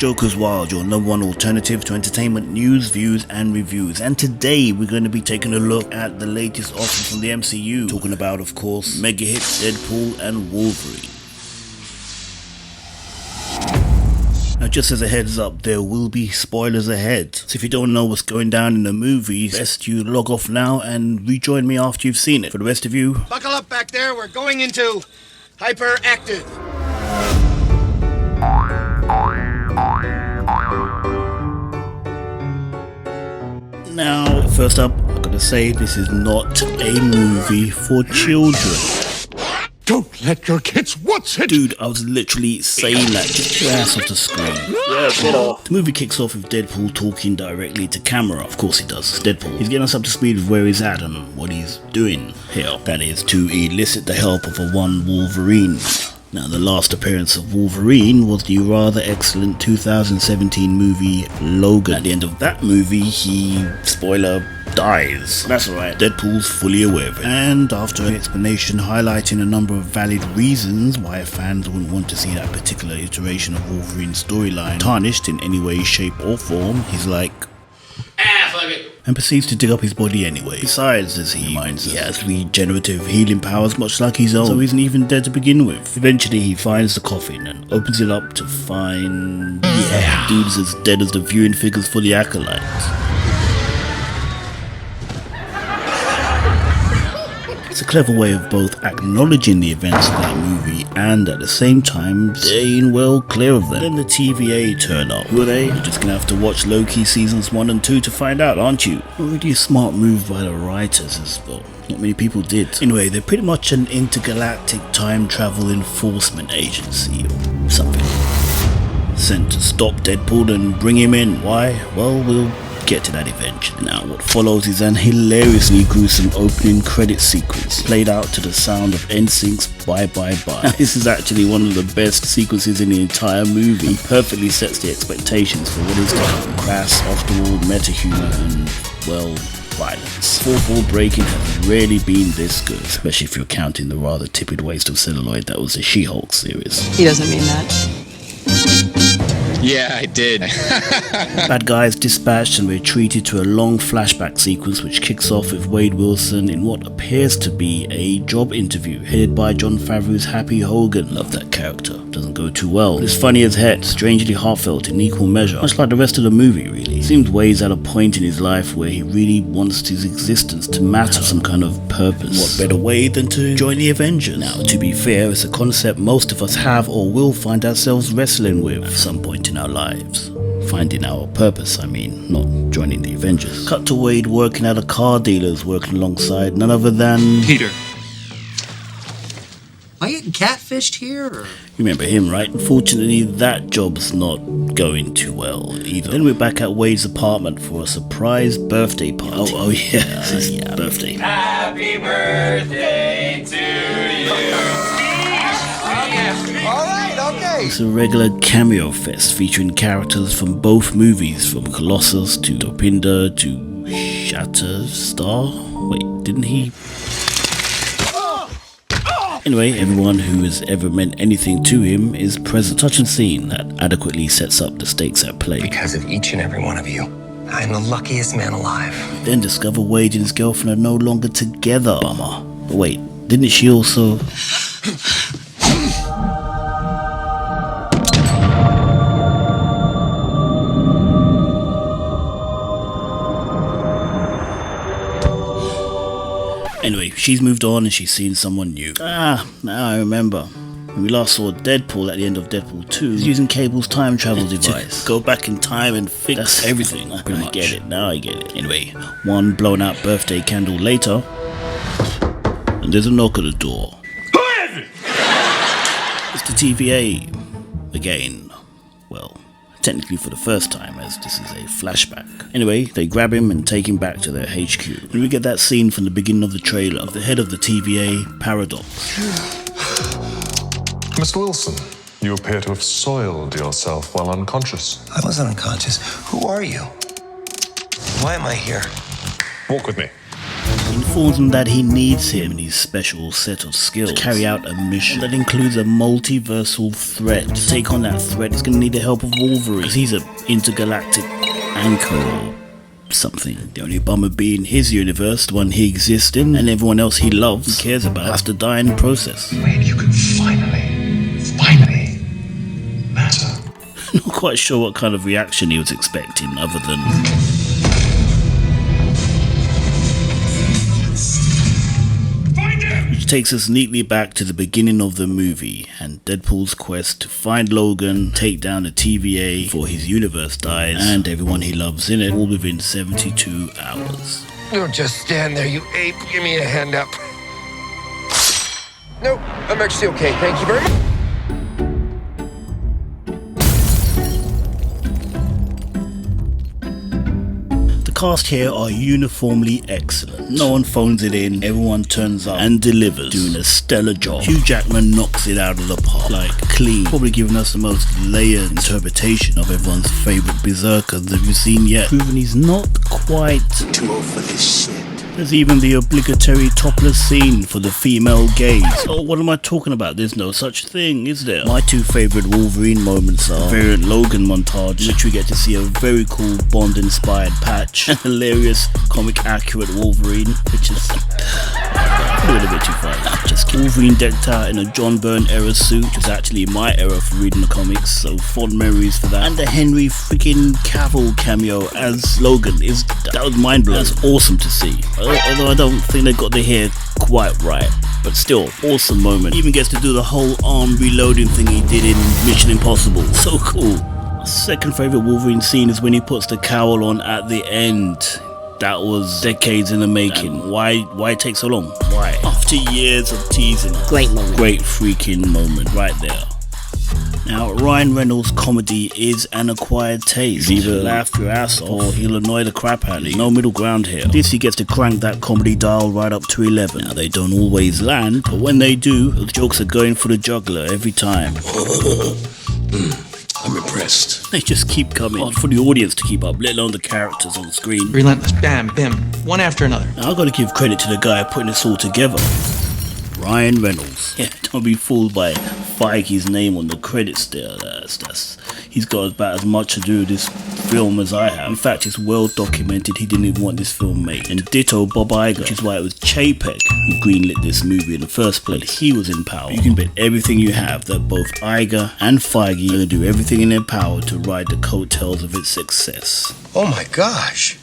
Joker's Wild, your number one alternative to entertainment news, views and reviews. And today we're going to be taking a look at the latest offer from the MCU. Talking about, of course, mega hits Deadpool and Wolverine. Now, just as a heads up, there will be spoilers ahead. So if you don't know what's going down in the movie, best you log off now and rejoin me after you've seen it. For the rest of you, buckle up back there, we're going into hyperactive. Now, first up, I'm gonna say this is not a movie for children. Don't let your kids watch it! Dude, I was literally saying that. Get your ass off the screen. Yeah, get off. The movie kicks off with Deadpool talking directly to camera. Of course he does. It's Deadpool. He's getting us up to speed with where he's at and what he's doing here. That is to elicit the help of a one Wolverine. Now, the last appearance of Wolverine was the rather excellent 2017 movie Logan. At the end of that movie, he, spoiler, dies. That's alright, Deadpool's fully aware of it. And after an explanation highlighting a number of valid reasons why fans wouldn't want to see that particular iteration of Wolverine's storyline tarnished in any way, shape or form, he's like, fuck it, and proceeds to dig up his body anyway. Besides, as he reminds us, he has regenerative healing powers much like his own, so he isn't even dead to begin with. Eventually he finds the coffin and opens it up to find, dude's as dead as the viewing figures for the Acolytes. It's a clever way of both acknowledging the events of that movie and at the same time staying well clear of them. Then the TVA turn up. Who are they? You're just gonna have to watch Loki seasons 1 and 2 to find out, aren't you? Already a smart move by the writers as well. Not many people did. Anyway, they're pretty much an intergalactic time travel enforcement agency or something. Sent to stop Deadpool and bring him in. Why? Well, we'll get to that eventually. Now, what follows is an hilariously gruesome opening credit sequence played out to the sound of NSYNC's Bye Bye Bye. Now, this is actually one of the best sequences in the entire movie and perfectly sets the expectations for what is to come. Crass, off-the-wall meta-humor and, well, violence. Fourth wall breaking has rarely been this good, especially if you're counting the rather tepid waste of celluloid that was the She-Hulk series. He doesn't mean that. Yeah, I did. Bad guys dispatched and we're treated to a long flashback sequence which kicks off with Wade Wilson in what appears to be a job interview headed by Jon Favreau's Happy Hogan. Love that character. Doesn't go too well. But it's funny as heck, strangely heartfelt in equal measure, much like the rest of the movie really. It seems Wade's at a point in his life where he really wants his existence to matter, some kind of purpose. What better way than to join the Avengers? Now, to be fair, it's a concept most of us have or will find ourselves wrestling with at some point in our lives. Finding our purpose, I mean, not joining the Avengers. Cut to Wade working at a car dealer's, working alongside none other than Peter. Am I getting catfished here? Or? You remember him, right? Unfortunately, that job's not going too well either. Then we're back at Wade's apartment for a surprise birthday party. Oh yeah, yeah, birthday. Happy birthday to you. All right, okay. It's a regular cameo fest featuring characters from both movies, from Colossus to Dopinder to Shatterstar. Wait, didn't he? Anyway, everyone who has ever meant anything to him is present. Touching scene that adequately sets up the stakes at play. Because of each and every one of you, I'm the luckiest man alive. We then discover Wade and his girlfriend are no longer together. Bummer. But wait, didn't she also... Anyway, she's moved on and she's seen someone new. Now I remember. When we last saw Deadpool at the end of Deadpool 2, he's using Cable's time travel device. Go back in time and fix everything. I get it, now I get it. Anyway, one blown out birthday candle later, and there's a knock at the door. Who is it? It's the TVA. Again. Well, technically for the first time, as this is a flashback. Anyway, they grab him and take him back to their HQ. And we get that scene from the beginning of the trailer of the head of the TVA, Paradox. Mr. Wilson, you appear to have soiled yourself while unconscious. I wasn't unconscious. Who are you? Why am I here? Walk with me. He informs him that he needs him and his special set of skills to carry out a mission that includes a multiversal threat. To take on that threat, he's going to need the help of Wolverine, because he's an intergalactic anchor or something. The only bummer being his universe, the one he exists in, and everyone else he loves and cares about, has to die in the process. When you can finally matter. Not quite sure what kind of reaction he was expecting, other than which takes us neatly back to the beginning of the movie and Deadpool's quest to find Logan, take down the TVA before his universe dies and everyone he loves in it, all within 72 hours. Don't just stand there, you ape. Give me a hand up. Nope, I'm actually okay. Thank you very much. The cast here are uniformly excellent. No one phones it in, everyone turns up and delivers, doing a stellar job. Hugh Jackman knocks it out of the park, like clean, probably giving us the most layered interpretation of everyone's favourite berserker that we've seen yet, proving he's not quite Too old for this shit. There's even the obligatory topless scene for the female gaze. Oh, what am I talking about? There's no such thing, is there? My two favourite Wolverine moments are Variant Logan montage, in which we get to see a very cool Bond-inspired patch, and hilarious comic-accurate Wolverine, which is a little bit too far. Just kidding. Wolverine decked out in a John Byrne era suit, which was actually my era for reading the comics, so fond memories for that. And the Henry freaking Cavill cameo as Logan, that was mind-blowing. That's awesome to see. Although I don't think they got the hair quite right, but still, awesome moment. He even gets to do the whole arm reloading thing he did in Mission Impossible. So cool. My second favourite Wolverine scene is when he puts the cowl on at the end. That was decades in the making. And why it take so long? Why? After years of teasing. Great moment. Great freaking moment right there. Now, Ryan Reynolds' comedy is an acquired taste. You either laugh your ass off or he'll annoy the crap out of you. No middle ground here. This he gets to crank that comedy dial right up to 11. Now, they don't always land, but when they do, the jokes are going for the jugular every time. I'm impressed. They just keep coming. Hard for the audience to keep up, let alone the characters on the screen. Relentless, bam, bim, one after another. Now, I've got to give credit to the guy putting this all together. Ryan Reynolds. Yeah, don't be fooled by Feige's name on the credits there. He's got about as much to do with this film as I have. In fact, it's well documented he didn't even want this film made. And ditto Bob Iger, which is why it was Chapek who greenlit this movie in the first place. He was in power. You can bet everything you have that both Iger and Feige are going to do everything in their power to ride the coattails of its success. Oh my gosh.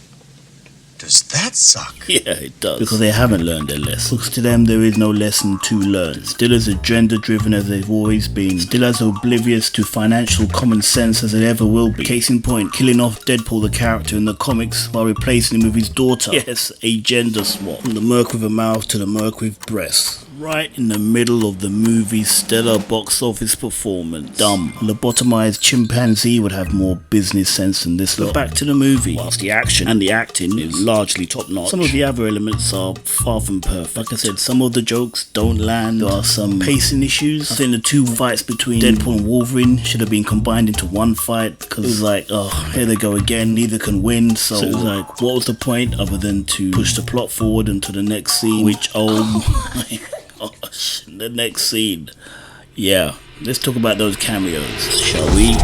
Does that suck? Yeah, it does. Because they haven't learned their lesson. Because to them, there is no lesson to learn. Still as agenda-driven as they've always been. Still as oblivious to financial common sense as it ever will be. Case in point, killing off Deadpool the character in the comics while replacing him with his daughter. Yes, a gender swap. From the merc with a mouth to the merc with breasts. Right in the middle of the movie's stellar box office performance. Dumb. A lobotomized chimpanzee would have more business sense than this lot. Back to the movie. Whilst the action and the acting is largely top notch, some of the other elements are far from perfect. Like I said, some of the jokes don't land. There are some pacing issues. I think the two fights between Deadpool and Wolverine should have been combined into one fight, because it was like, oh, here they go again, neither can win. So it was like, what was the point other than to push the plot forward into the next scene, which, oh my gosh, the next scene. Yeah, let's talk about those cameos, shall we?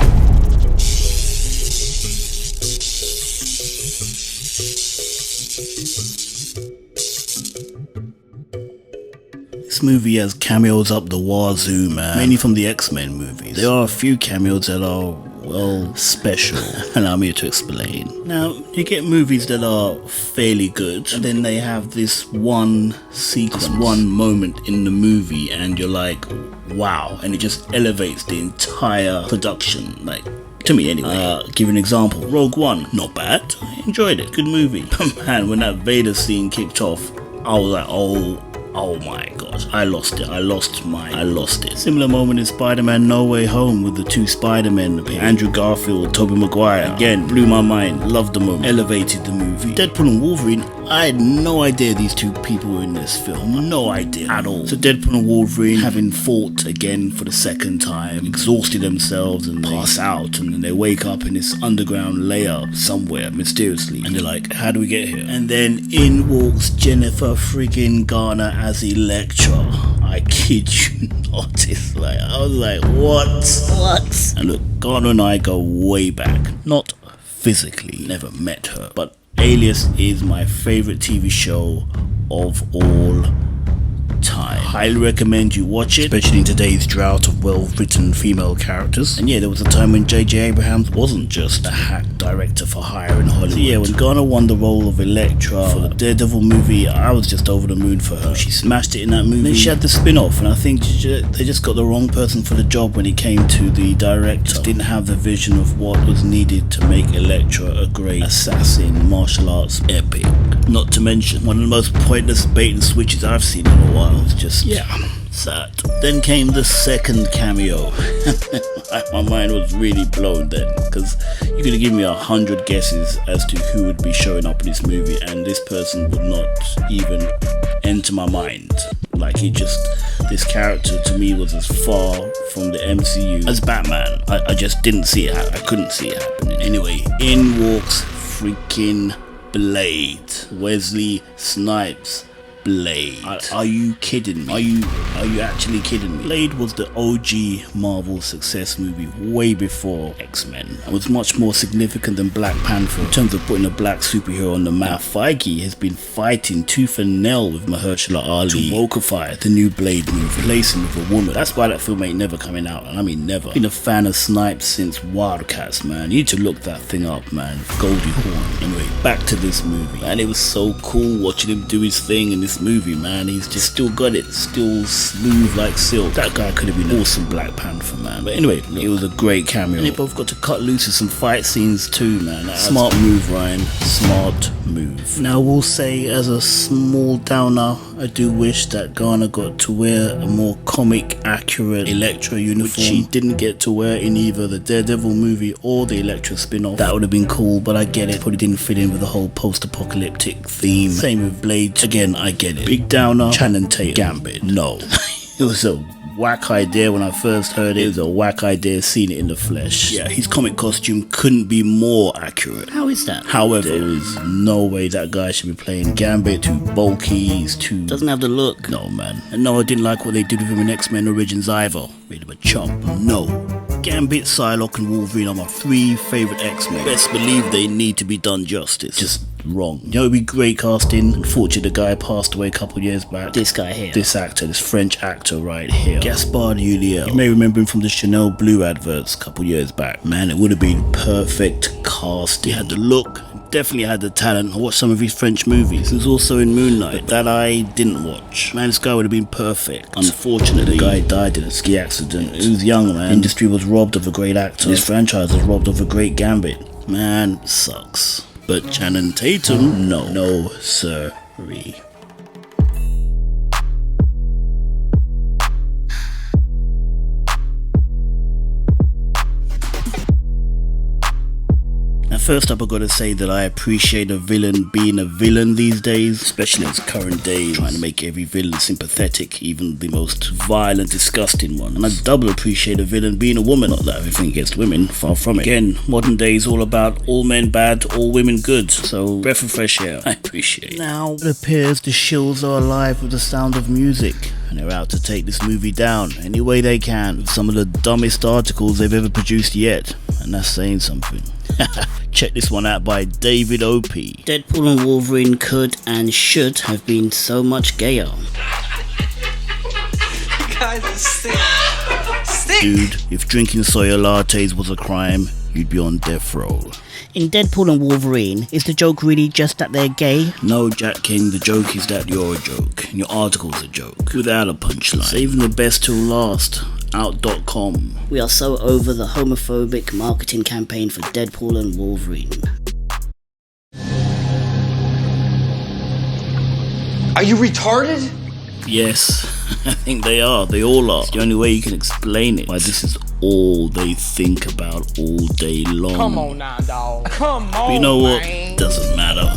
This movie has cameos up the wazoo, man. Mainly from the X-Men movies. There are a few cameos that are, well, special, and I'm here to explain. Now, you get movies that are fairly good, and then they have this one sequence, one moment in the movie, and you're like, wow, and it just elevates the entire production, like, to me anyway. Give an example. Rogue One, not bad. I enjoyed it. Good movie. But man, when that Vader scene kicked off, I was like, oh my gosh, I lost it. I lost it. Similar moment in Spider-Man No Way Home with the two Spider-Men, Andrew Garfield, Tobey Maguire. Again, blew my mind. Loved the moment. Elevated the movie. Deadpool and Wolverine, I had no idea these two people were in this film. No idea at all. So Deadpool and Wolverine, having fought again for the second time, exhausted themselves and pass out, and then they wake up in this underground layer somewhere mysteriously, and they're like, how do we get here? And then in walks Jennifer friggin' Garner as Elektra. I kid you not. It's like, I was like, what? And look, Garner and I go way back. Not physically, never met her, but Alias is my favorite TV show of all time. Highly recommend you watch it, especially in today's drought of well-written female characters. And yeah, there was a time when J.J. Abrams wasn't just a hack director for hire in Hollywood. So yeah, when Garner won the role of Elektra for the Daredevil movie, I was just over the moon for her. She smashed it in that movie. Then she had the spin-off, and I think they just got the wrong person for the job when it came to the director. Didn't have the vision of what was needed to make Elektra a great assassin, martial arts epic. Not to mention, one of the most pointless bait and switches I've seen in a while. It's just, yeah, sad. Then came the second cameo. My mind was really blown then, because you could have given me 100 guesses as to who would be showing up in this movie, and this person would not even enter my mind. Like, this character to me was as far from the MCU as Batman. I just didn't see it. I couldn't see it happening. Anyway, in walks freaking Blade. Wesley Snipes. Blade. Are you kidding me? Are you actually kidding me? Blade was the OG Marvel success movie way before X-Men, and was much more significant than Black Panther in terms of putting a black superhero on the map. Feige has been fighting tooth and nail with Mahershala Ali to wokeify the new Blade movie, replacing with a woman. That's why that film ain't never coming out, and I mean never. Been a fan of Snipes since Wildcats, man. You need to look that thing up, man. Goldie Hawn. Anyway, back to this movie, and it was so cool watching him do his thing in this movie, man. He's just still got it, still smooth like silk. That guy could have been an awesome Black Panther, man. But anyway, it was a great cameo, and they both got to cut loose with some fight scenes too, man. Smart move, Ryan. Smart move. Now, we'll say, as a small downer, I do wish that Garner got to wear a more comic accurate Elektra uniform, which she didn't get to wear in either the Daredevil movie or the Elektra spin-off. That would have been cool, but I get it. Probably didn't fit in with the whole post-apocalyptic theme. Same with Blade. Again, I get it. Big downer. Channing Tatum. Gambit. No. It was a whack idea when I first heard it. It was a whack idea seeing it in the flesh. Yeah, his comic costume couldn't be more accurate. How is that? However, there is no way that guy should be playing Gambit. Too bulky, he's too... doesn't have the look. No, man. And no, I didn't like what they did with him in X-Men Origins either. Bit of a chump. No. Gambit, Psylocke and Wolverine are my 3 favourite X-Men. Best believe they need to be done justice. Just wrong. You know, it'd be great casting. Unfortunately, the guy passed away a couple years back. This guy here. This actor, this French actor right here. Gaspard Ulliel. You may remember him from the Chanel Blue adverts a couple years back. Man, it would have been perfect casting. He had the look. Definitely had the talent. I watched some of his French movies. He was also in Moonlight, but that I didn't watch. Man, this guy would have been perfect. Unfortunately, the guy died in a ski accident. He was young, man. The industry was robbed of a great actor. This franchise was robbed of a great Gambit. Man, sucks. But Channing Tatum, no. No, sirree. Now, first up, I gotta say that I appreciate a villain being a villain these days, especially in its current day, trying to make every villain sympathetic, even the most violent, disgusting one. And I double appreciate a villain being a woman. Not that everything against women, far from it. Again, modern day is all about all men bad, all women good. So, breath of fresh air. I appreciate it. Now, it appears the shills are alive with the sound of music, and they're out to take this movie down any way they can with some of the dumbest articles they've ever produced yet. And that's saying something. Check this one out by David O.P. Deadpool and Wolverine could and should have been so much gayer. Guys, stink. Dude, if drinking soya lattes was a crime, you'd be on death row. In Deadpool and Wolverine, is the joke really just that they're gay? No, Jack King, the joke is that you're a joke, and your article's a joke, without a punchline. Saving the best till last. Out.com. We are so over the homophobic marketing campaign for Deadpool and Wolverine. Are you retarded? Yes, I think they are. They all are. It's the only way you can explain it. Why this is all they think about all day long. Come on now, dog. Come on, but you know what? Man. doesn't matter.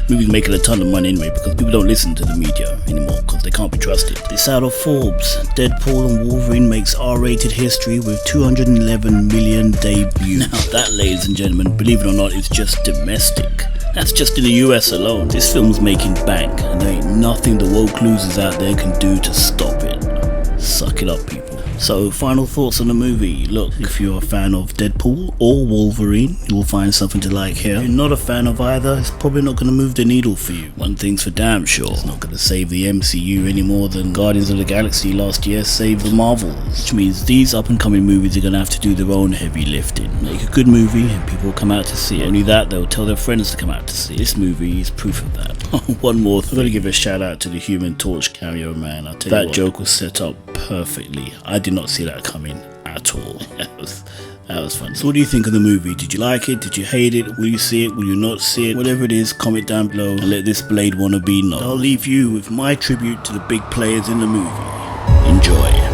Movies making a ton of money anyway because people don't listen to the media anymore because they can't be trusted. This out of Forbes, Deadpool and Wolverine makes R-rated history with 211 million debut. Now that, ladies and gentlemen, believe it or not, is just domestic. That's just in the US alone. This film's making bank, and there ain't nothing the woke losers out there can do to stop it. Suck it up, people. So, final thoughts on the movie. Look, if you're a fan of Deadpool or Wolverine, you will find something to like here. If you're not a fan of either, it's probably not going to move the needle for you. One thing's for damn sure, it's not going to save the MCU any more than Guardians of the Galaxy last year saved the Marvels. Which means these up-and-coming movies are going to have to do their own heavy lifting. Make a good movie and people will come out to see it. Only that, they'll tell their friends to come out to see it. This movie is proof of that. One more thing. I'm going to give a shout out to the Human Torch cameo, man. I'll tell you what, joke was set up perfectly. I did not see that coming at all. That was fun. So what do you think of the movie? Did you like it? Did you hate it? Will you see it? Will you not see it? Whatever it is, comment down below and let this Blade wannabe know. I'll leave you with my tribute to the big players in the movie. Enjoy.